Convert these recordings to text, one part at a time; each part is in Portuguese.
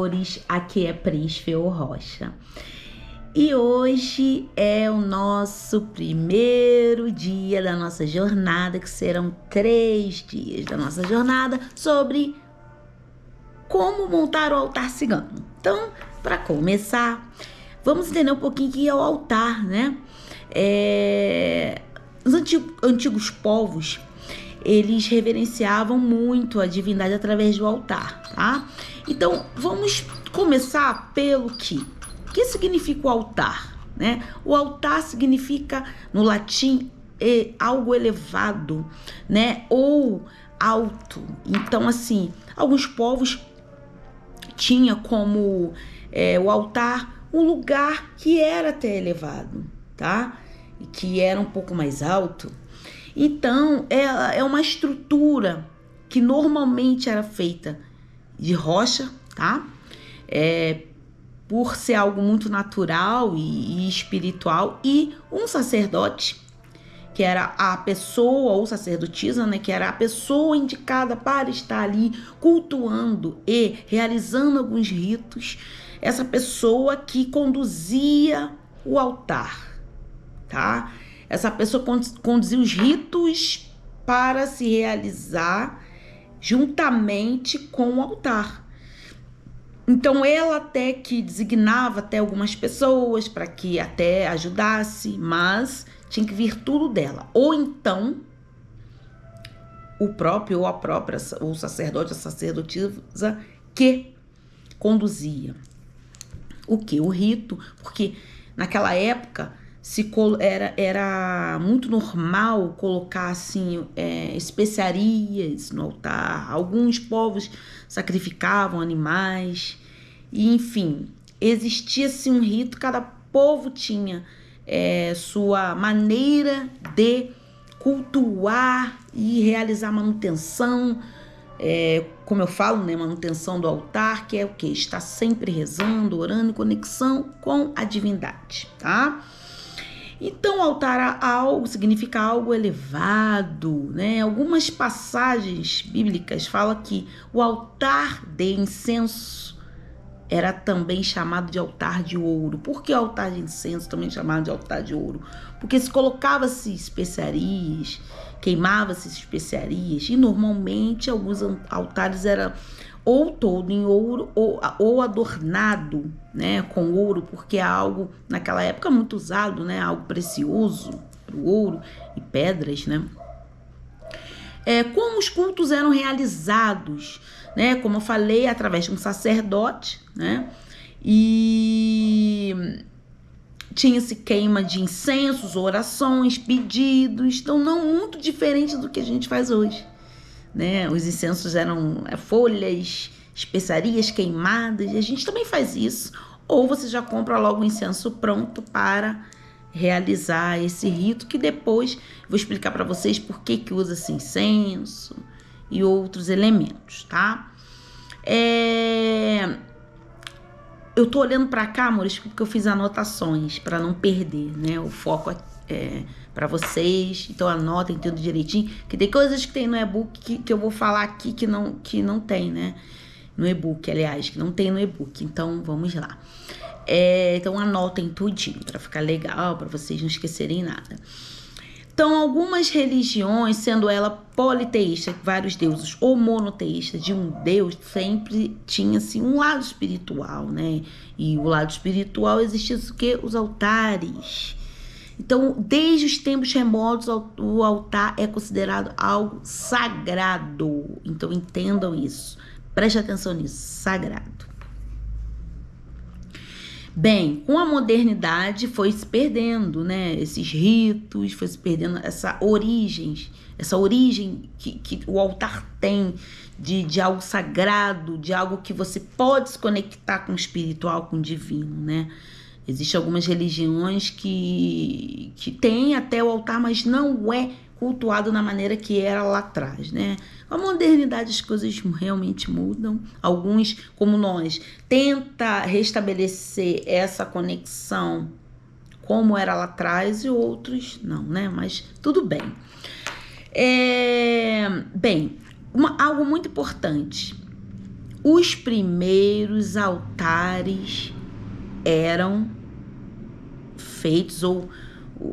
amores, aqui é Prísfeu Rocha. E hoje é o nosso primeiro dia da nossa jornada, que serão 3 dias da nossa jornada, sobre como montar o altar cigano. Então, para começar, vamos entender um pouquinho o que é o altar, né? Os antigos povos, eles reverenciavam muito a divindade através do altar, tá? Então, vamos começar pelo que? O que significa o altar, né? O altar significa, no latim, algo elevado, né? Ou alto. Então, assim, alguns povos tinham como o altar um lugar que era até elevado, tá? E que era um pouco mais alto. Então, é uma estrutura que normalmente era feita de rocha, tá? Por ser algo muito natural e espiritual, e um sacerdote, que era a pessoa, ou sacerdotisa, né, que era a pessoa indicada para estar ali cultuando e realizando alguns ritos, essa pessoa que conduzia o altar, tá? Essa pessoa conduzia os ritos para se realizar juntamente com o altar. Então, ela até que designava até algumas pessoas para que até ajudasse, mas tinha que vir tudo dela. Ou então, o próprio ou a própria, o sacerdote, a sacerdotisa que conduzia o que? O rito, porque naquela época era muito normal colocar assim especiarias no altar. Alguns povos sacrificavam animais, e enfim, existia-se um rito, cada povo tinha sua maneira de cultuar e realizar manutenção, como eu falo, né, manutenção do altar, que é o que? Está sempre rezando, orando, em conexão com a divindade, tá? Então, altar significa algo elevado, né? Algumas passagens bíblicas falam que o altar de incenso era também chamado de altar de ouro. Por que altar de incenso também chamado de altar de ouro? Porque se colocava-se especiarias, queimava-se especiarias, e normalmente alguns altares eram ou todo em ouro ou adornado, né, com ouro, porque é algo naquela época muito usado, né, algo precioso, o ouro e pedras, né? Como os cultos eram realizados, né, como eu falei, através de um sacerdote, né, e tinha-se queima de incensos, orações, pedidos, então não muito diferente do que a gente faz hoje, né? Os incensos eram folhas, especiarias queimadas, e a gente também faz isso. Ou você já compra logo o incenso pronto para realizar esse rito, que depois vou explicar para vocês por que usa esse incenso e outros elementos, tá? Eu tô olhando para cá, amores, porque eu fiz anotações para não perder, né? O foco para vocês, então anotem tudo direitinho, que tem coisas que tem no e-book que eu vou falar aqui que não tem, né? No e-book, aliás, que não tem no e-book. Então, vamos lá. Então, anotem tudinho para ficar legal, para vocês não esquecerem nada. Então, algumas religiões, sendo ela politeísta, vários deuses, ou monoteísta, de um deus, sempre tinha-se um lado espiritual, né? E o lado espiritual existia o quê? Os altares. Então, desde os tempos remotos, o altar é considerado algo sagrado. Então, entendam isso. Preste atenção nisso, sagrado. Bem, com a modernidade foi se perdendo, né? Esses ritos, foi se perdendo essa origem que o altar tem de algo sagrado, de algo que você pode se conectar com o espiritual, com o divino, né? Existem algumas religiões que têm até o altar, mas não é cultuado na maneira que era lá atrás, né? Com a modernidade as coisas realmente mudam. Alguns, como nós, tenta restabelecer essa conexão como era lá atrás, e outros não, né? Mas tudo bem. Algo muito importante. os primeiros altares eram feitos, ou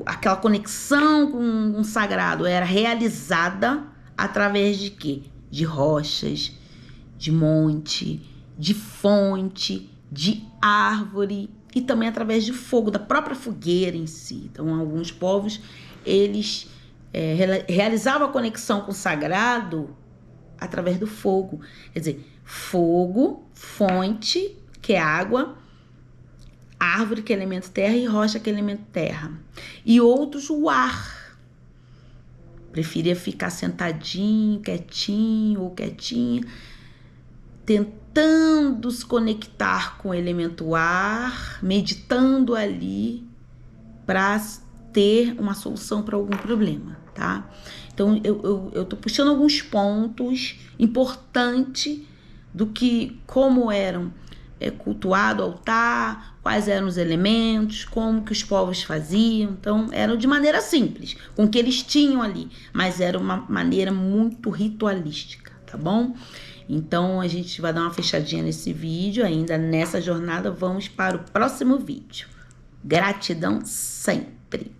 aquela conexão com o sagrado era realizada através de quê? De rochas, de monte, de fonte, de árvore e também através de fogo, da própria fogueira em si. Então, alguns povos, eles realizavam a conexão com o sagrado através do fogo. Quer dizer, fogo, fonte, que é água, árvore, que é elemento terra, e rocha, que é elemento terra. E outros, o ar. Preferia ficar sentadinho, quietinho ou quietinha, tentando se conectar com o elemento ar, meditando ali para ter uma solução para algum problema, tá? Então, eu tô puxando alguns pontos importantes do que, como eram cultuado o altar, quais eram os elementos, como que os povos faziam. Então, eram de maneira simples, com o que eles tinham ali, mas era uma maneira muito ritualística, tá bom? Então, a gente vai dar uma fechadinha nesse vídeo, ainda nessa jornada, vamos para o próximo vídeo. Gratidão sempre!